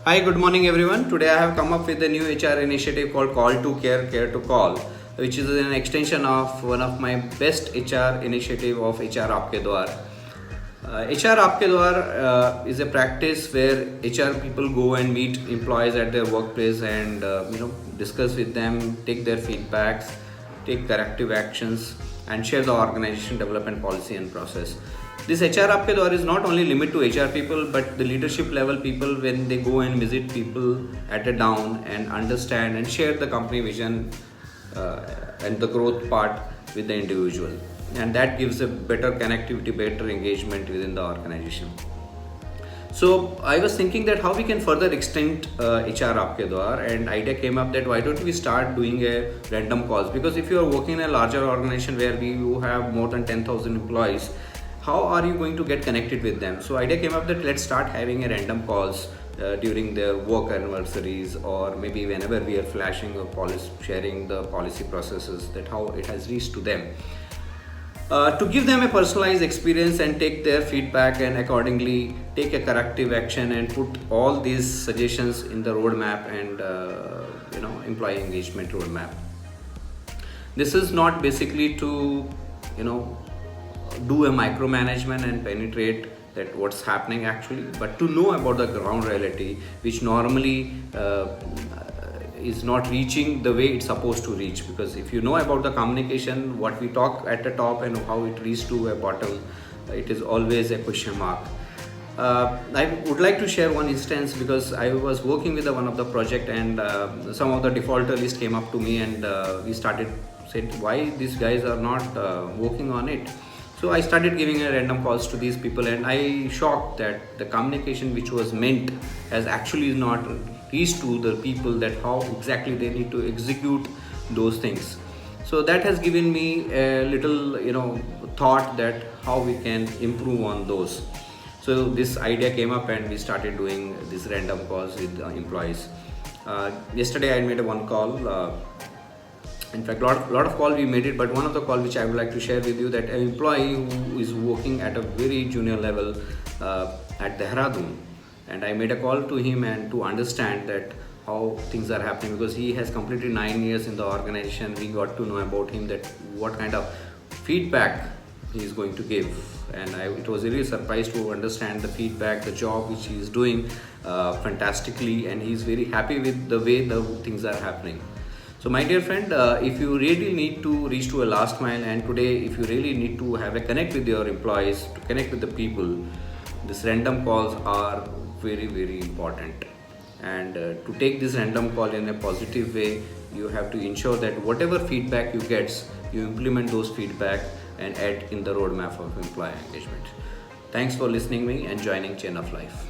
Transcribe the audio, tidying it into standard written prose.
Hi, good morning everyone. Today I have come up with a new HR initiative called Call to Care, Care to Call, which is an extension of one of my best HR initiative of HR Aapke Dwar. HR Aapke Dwar is a practice where HR people go and meet employees at their workplace and discuss with them, take their feedbacks, take corrective actions, and share the organization development policy and process. This HR Aapke Dwar is not only limited to HR people, but the leadership level people when they go and visit people at a down and understand and share the company vision and the growth part with the individual, and that gives a better connectivity, better engagement within the organization. So I was thinking that how we can further extend HR Aapke Dwar, and idea came up that why don't we start doing a random calls, because if you are working in a larger organization where you have more than 10,000 employees, how are you going to get connected with them? So idea came up that let's start having a random calls during their work anniversaries, or maybe whenever we are flashing or policy, sharing the policy processes, that how it has reached to them, to give them a personalized experience and take their feedback and accordingly take a corrective action and put all these suggestions in the roadmap and employee engagement roadmap. This is not basically to do a micromanagement and penetrate that what's happening actually, but to know about the ground reality, which normally is not reaching the way it's supposed to reach. Because if you know about the communication, what we talk at the top and how it reaches to a bottom, it is always a question mark. I would like to share one instance, because I was working with one of the project, and some of the defaulter list came up to me, and we started said why these guys are not working on it. So I started giving a random calls to these people, and I shocked that the communication which was meant has actually not reached to the people, that how exactly they need to execute those things. So that has given me a little thought that how we can improve on those. So this idea came up and we started doing these random calls with employees. Yesterday I made a one call. In fact, lot of call we made it, but one of the call which I would like to share with you, that an employee who is working at a very junior level at Dehradun, and I made a call to him and to understand that how things are happening, because he has completed 9 years in the organization. We got to know about him, that what kind of feedback he is going to give, and it was really surprised to understand the feedback, the job which he is doing fantastically, and he is very happy with the way the things are happening. So my dear friend, if you really need to reach to a last mile, and today if you really need to have a connect with your employees, to connect with the people, these random calls are very, very important. And to take this random call in a positive way, you have to ensure that whatever feedback you get, you implement those feedback and add in the roadmap of employee engagement. Thanks for listening me and joining Chain of Life.